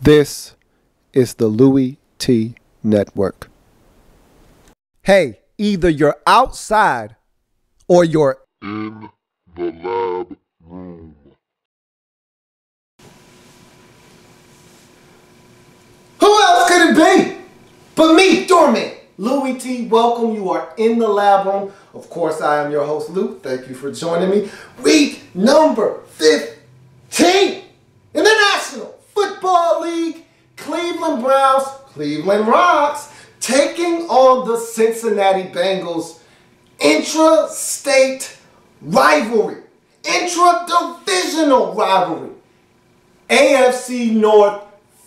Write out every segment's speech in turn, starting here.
This is the Louie T Network. Hey, either you're outside or you're in the lab room. Who else could it be but me, Doorman? Louie T, welcome. You are in the lab room. Of course, I am your host, Luke. Thank you for joining me. Week number 15 in the National Football League. Cleveland Browns, Cleveland Rocks, taking on the Cincinnati Bengals. Intra-state rivalry. Intra-divisional rivalry. AFC North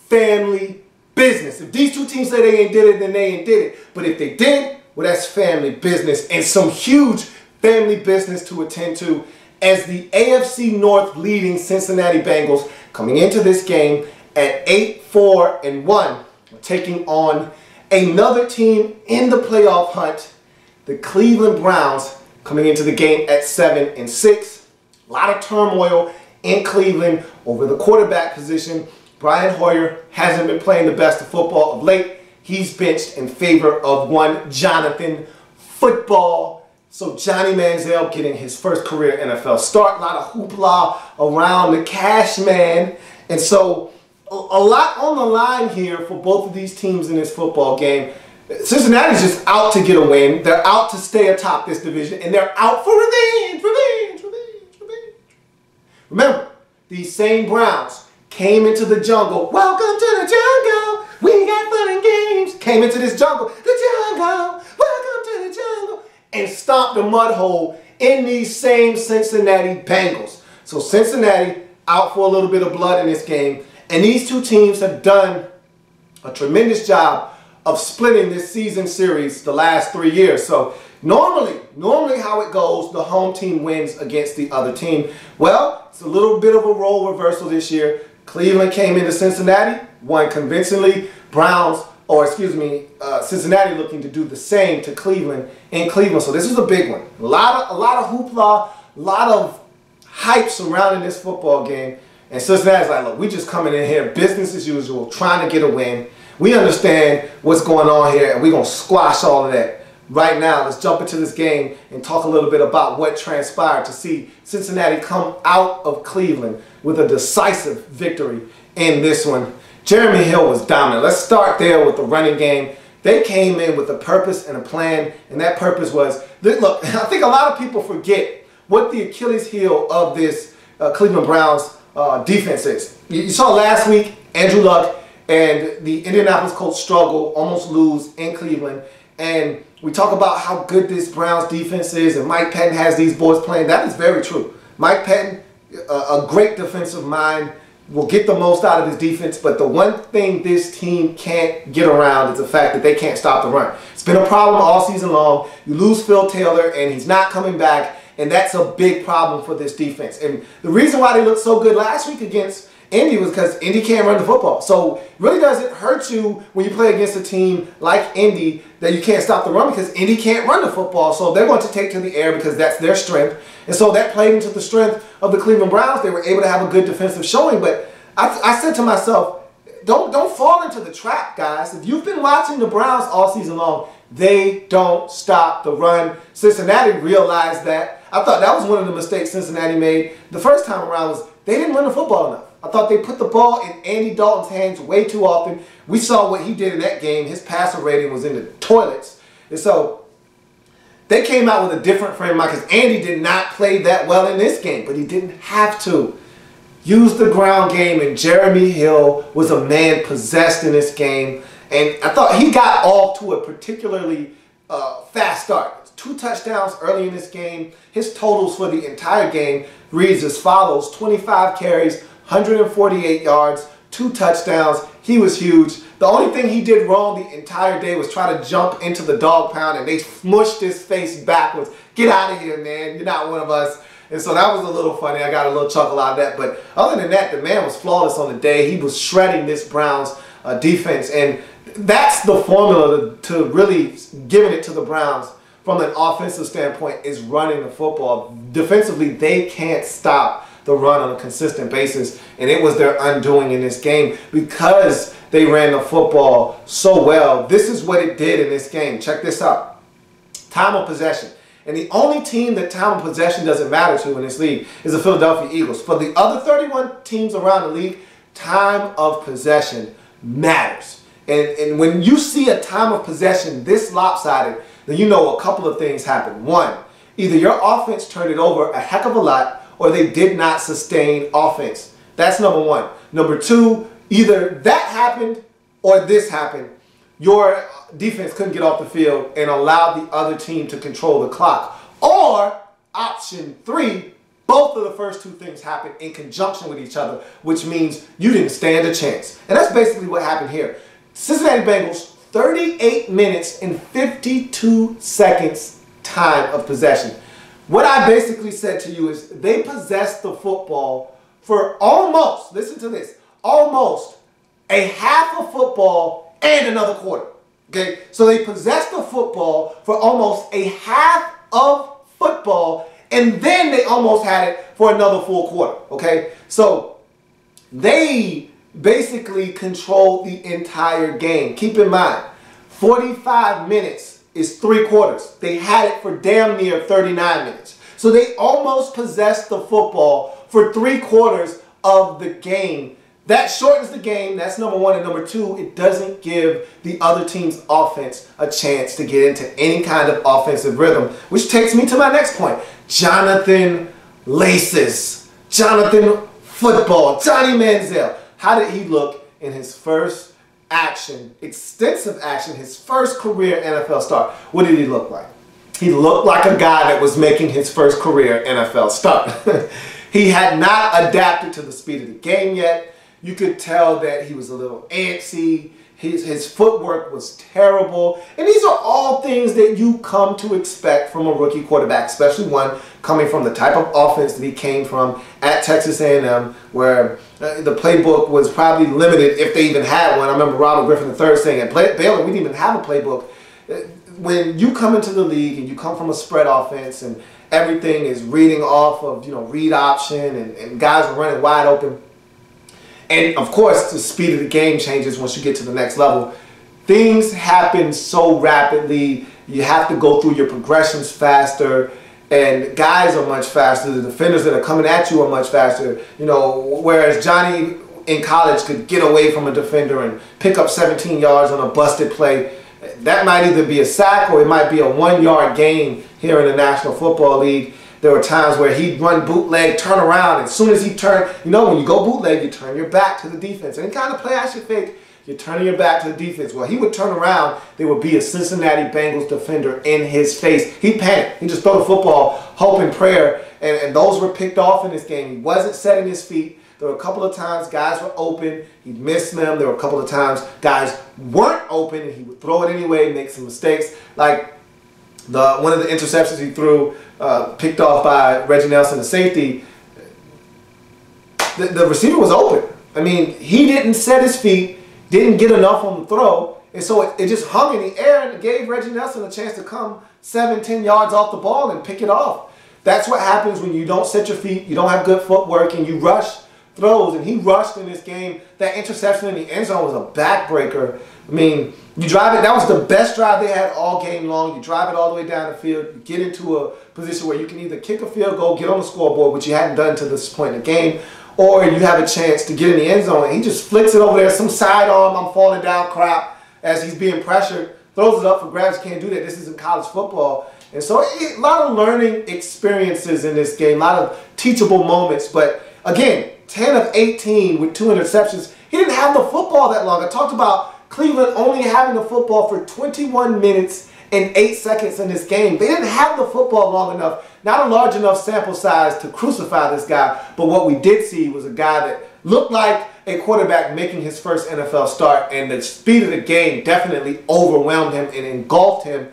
family business. If these two teams say they ain't did it, then they ain't did it. But if they did, well, that's family business and some huge family business to attend to as the AFC North leading Cincinnati Bengals coming into this game at 8-4-1, taking on another team in the playoff hunt, the Cleveland Browns, coming into the game at 7-6. A lot of turmoil in Cleveland over the quarterback position. Brian Hoyer hasn't been playing the best of football of late. He's benched in favor of one Jonathan Football. So Johnny Manziel getting his first career NFL start. A lot of hoopla around the cash man. And so a lot on the line here for both of these teams in this football game. Cincinnati's just out to get a win. They're out to stay atop this division. And they're out for revenge. Remember, these same Browns came into the jungle. Welcome to the jungle. We got fun and games. Came into this jungle. The jungle. Welcome to the jungle. And stomped a mud hole in these same Cincinnati Bengals. So Cincinnati out for a little bit of blood in this game. And these two teams have done a tremendous job of splitting this season series the last 3 years. So normally how it goes, the home team wins against the other team. Well, it's a little bit of a role reversal this year. Cleveland came into Cincinnati, won convincingly. Cincinnati looking to do the same to Cleveland in Cleveland. So this is a big one. A lot of hoopla, a lot of hype surrounding this football game. And Cincinnati's like, look, we just coming in here, business as usual, trying to get a win. We understand what's going on here, and we're going to squash all of that. Right now, let's jump into this game and talk a little bit about what transpired to see Cincinnati come out of Cleveland with a decisive victory in this one. Jeremy Hill was dominant. Let's start there with the running game. They came in with a purpose and a plan, and that purpose was, look, I think a lot of people forget what the Achilles heel of this Cleveland Browns defense is. You saw last week, Andrew Luck and the Indianapolis Colts struggle, almost lose in Cleveland. And we talk about how good this Browns defense is, and Mike Pettin has these boys playing. That is very true. Mike Pettin, a great defensive mind, will get the most out of his defense. But the one thing this team can't get around is the fact that they can't stop the run. It's been a problem all season long. You lose Phil Taylor, and he's not coming back. And that's a big problem for this defense. And the reason why they looked so good last week against Indy was because Indy can't run the football. So it really doesn't hurt you when you play against a team like Indy that you can't stop the run, because Indy can't run the football. So they're going to take to the air because that's their strength. And so that played into the strength of the Cleveland Browns. They were able to have a good defensive showing. But I said to myself, don't fall into the trap, guys. If you've been watching the Browns all season long, they don't stop the run. Cincinnati realized that. I thought that was one of the mistakes Cincinnati made the first time around, was they didn't run the football enough. I thought they put the ball in Andy Dalton's hands way too often. We saw what he did in that game. His passer rating was in the toilets. And so they came out with a different frame of mind, because Andy did not play that well in this game, but he didn't have to. Use the ground game, and Jeremy Hill was a man possessed in this game. And I thought he got off to a particularly fast start. 2 touchdowns early in this game. His totals for the entire game reads as follows: 25 carries, 148 yards, 2 touchdowns. He was huge. The only thing he did wrong the entire day was try to jump into the dog pound, and they smushed his face backwards. Get out of here, man. You're not one of us. And so that was a little funny. I got a little chuckle out of that. But other than that, the man was flawless on the day. He was shredding this Browns defense. And that's the formula to really giving it to the Browns from an offensive standpoint, is running the football. Defensively, they can't stop the run on a consistent basis. And it was their undoing in this game because they ran the football so well. This is what it did in this game. Check this out. Time of possession. And the only team that time of possession doesn't matter to in this league is the Philadelphia Eagles. For the other 31 teams around the league, time of possession matters. And when you see a time of possession this lopsided, then you know a couple of things happen. One, either your offense turned it over a heck of a lot or they did not sustain offense. That's number one. Number two, either that happened or this happened. Your defense couldn't get off the field and allow the other team to control the clock. Or option three, both of the first two things happened in conjunction with each other, which means you didn't stand a chance. And that's basically what happened here. Cincinnati Bengals, 38 minutes and 52 seconds time of possession. What I basically said to you is they possessed the football for almost, listen to this, almost a half of football and another quarter. Okay, so they possessed the football for almost a half of football, and then they almost had it for another full quarter. Okay, so they basically controlled the entire game. Keep in mind, 45 minutes is 3 quarters. They had it for damn near 39 minutes. So they almost possessed the football for 3 quarters of the game. That shortens the game. That's number one. And number two, it doesn't give the other team's offense a chance to get into any kind of offensive rhythm, which takes me to my next point. Jonathan Laces. Jonathan Football. Johnny Manziel. How did he look in his first action, extensive action, his first career NFL start? What did he look like? He looked like a guy that was making his first career NFL start. He had not adapted to the speed of the game yet. You could tell that he was a little antsy. His footwork was terrible. And these are all things that you come to expect from a rookie quarterback, especially one coming from the type of offense that he came from at Texas A&M, where the playbook was probably limited if they even had one. I remember Robert Griffin III saying at Baylor, we didn't even have a playbook. When you come into the league and you come from a spread offense and everything is reading off of, read option and guys are running wide open, and of course, the speed of the game changes once you get to the next level. Things happen so rapidly. You have to go through your progressions faster, and guys are much faster. The defenders that are coming at you are much faster. Whereas Johnny in college could get away from a defender and pick up 17 yards on a busted play. That might either be a sack or it might be a 1-yard gain here in the National Football League. There were times where he'd run bootleg, turn around, and as soon as he turned, when you go bootleg, you turn your back to the defense. Any kind of play action fake, you're turning your back to the defense. Well, he would turn around, there would be a Cincinnati Bengals defender in his face. He'd panic. He'd just throw the football, hope and prayer, and those were picked off in this game. He wasn't setting his feet. There were a couple of times guys were open, he'd miss them. There were a couple of times guys weren't open, and he would throw it anyway, make some mistakes. Like one of the interceptions he threw, picked off by Reggie Nelson, the safety, the receiver was open. I mean, he didn't set his feet, didn't get enough on the throw, and so it just hung in the air and gave Reggie Nelson a chance to come 7-10 yards off the ball and pick it off. That's what happens when you don't set your feet, you don't have good footwork, and you rush throws, and he rushed in this game. That interception in the end zone was a backbreaker. I mean, you drive it, that was the best drive they had all game long. You drive it all the way down the field, you get into a position where you can either kick a field goal, get on the scoreboard, which you hadn't done to this point in the game, or you have a chance to get in the end zone, and he just flicks it over there, some sidearm, I'm falling down crap, as he's being pressured, throws it up for grabs. You can't do that. This isn't college football. And so a lot of learning experiences in this game, a lot of teachable moments, but again, 10 of 18 with 2 interceptions. He didn't have the football that long. I talked about Cleveland only having the football for 21 minutes and 8 seconds in this game. They didn't have the football long enough, not a large enough sample size to crucify this guy. But what we did see was a guy that looked like a quarterback making his first NFL start, and the speed of the game definitely overwhelmed him and engulfed him.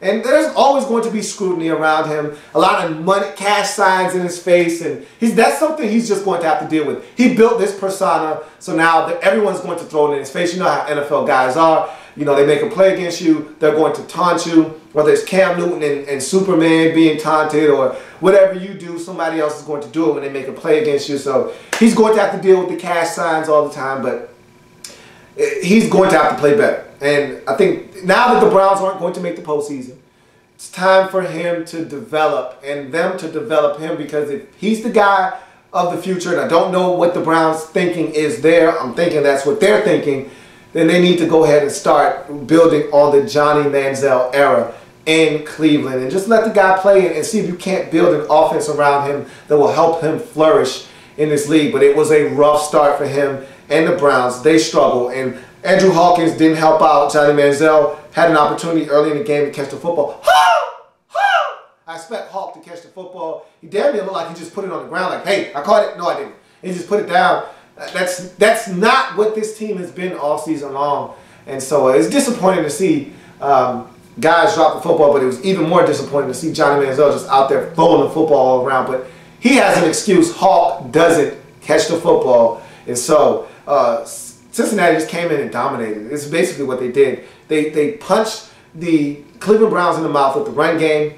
And there's always going to be scrutiny around him, a lot of money, cash signs in his face, and that's something he's just going to have to deal with. He built this persona, so now everyone's going to throw it in his face. You know how NFL guys are. You know, they make a play against you, they're going to taunt you, whether it's Cam Newton and Superman being taunted or whatever you do, somebody else is going to do it when they make a play against you. So he's going to have to deal with the cash signs all the time, but he's going to have to play better. And I think now that the Browns aren't going to make the postseason, it's time for him to develop and them to develop him, because if he's the guy of the future, and I don't know what the Browns' thinking is there, I'm thinking that's what they're thinking, then they need to go ahead and start building on the Johnny Manziel era in Cleveland and just let the guy play and see if you can't build an offense around him that will help him flourish in this league. But it was a rough start for him and the Browns. They struggled, and Andrew Hawkins didn't help out. Johnny Manziel had an opportunity early in the game to catch the football. I expect Hawk to catch the football. He damn near looked like he just put it on the ground like, hey, I caught it. No, I didn't. He just put it down. That's not what this team has been all season long. And so it's disappointing to see guys drop the football, but it was even more disappointing to see Johnny Manziel just out there throwing the football all around. But he has an excuse. Hawk doesn't catch the football. And so Cincinnati just came in and dominated. It's basically what they did. They punched the Cleveland Browns in the mouth with the run game.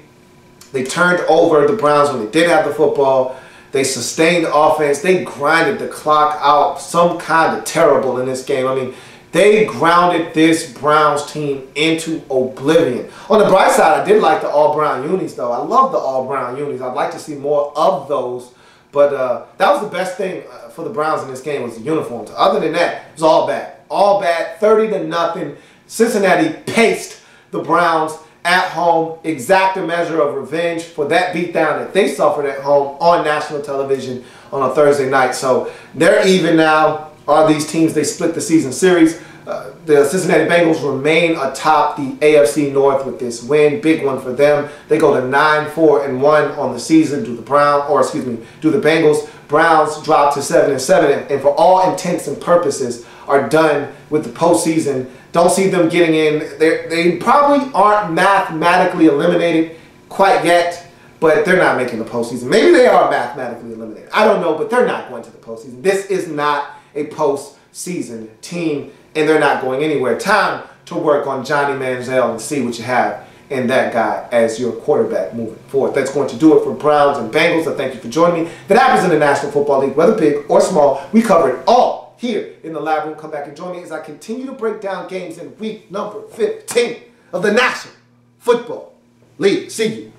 They turned over the Browns when they did have the football. They sustained the offense. They grinded the clock out some kind of terrible in this game. I mean, they grounded this Browns team into oblivion. On the bright side, I did like the all-brown unis, though. I love the all-brown unis. I'd like to see more of those. But that was the best thing for the Browns in this game, was the uniforms. Other than that, it was all bad. All bad, 30-0. Cincinnati paced the Browns at home, exact a measure of revenge for that beatdown that they suffered at home on national television on a Thursday night. So they're even now. Are these teams, they split the season series. The Cincinnati Bengals remain atop the AFC North with this win, big one for them. They go to 9-4-1 on the season. Do the Bengals. Browns drop to 7-7, and for all intents and purposes are done with the postseason. Don't see them getting in. They probably aren't mathematically eliminated quite yet, but they're not making the postseason. Maybe they are mathematically eliminated. I don't know, but they're not going to the postseason. This is not a postseason team, and they're not going anywhere. Time to work on Johnny Manziel and see what you have in that guy as your quarterback moving forward. That's going to do it for Browns and Bengals. I thank you for joining me. That happens in the National Football League, whether big or small. We cover it all here in the lab room. Come back and join me as I continue to break down games in week number 15 of the National Football League. See you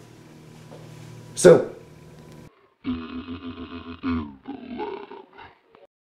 soon.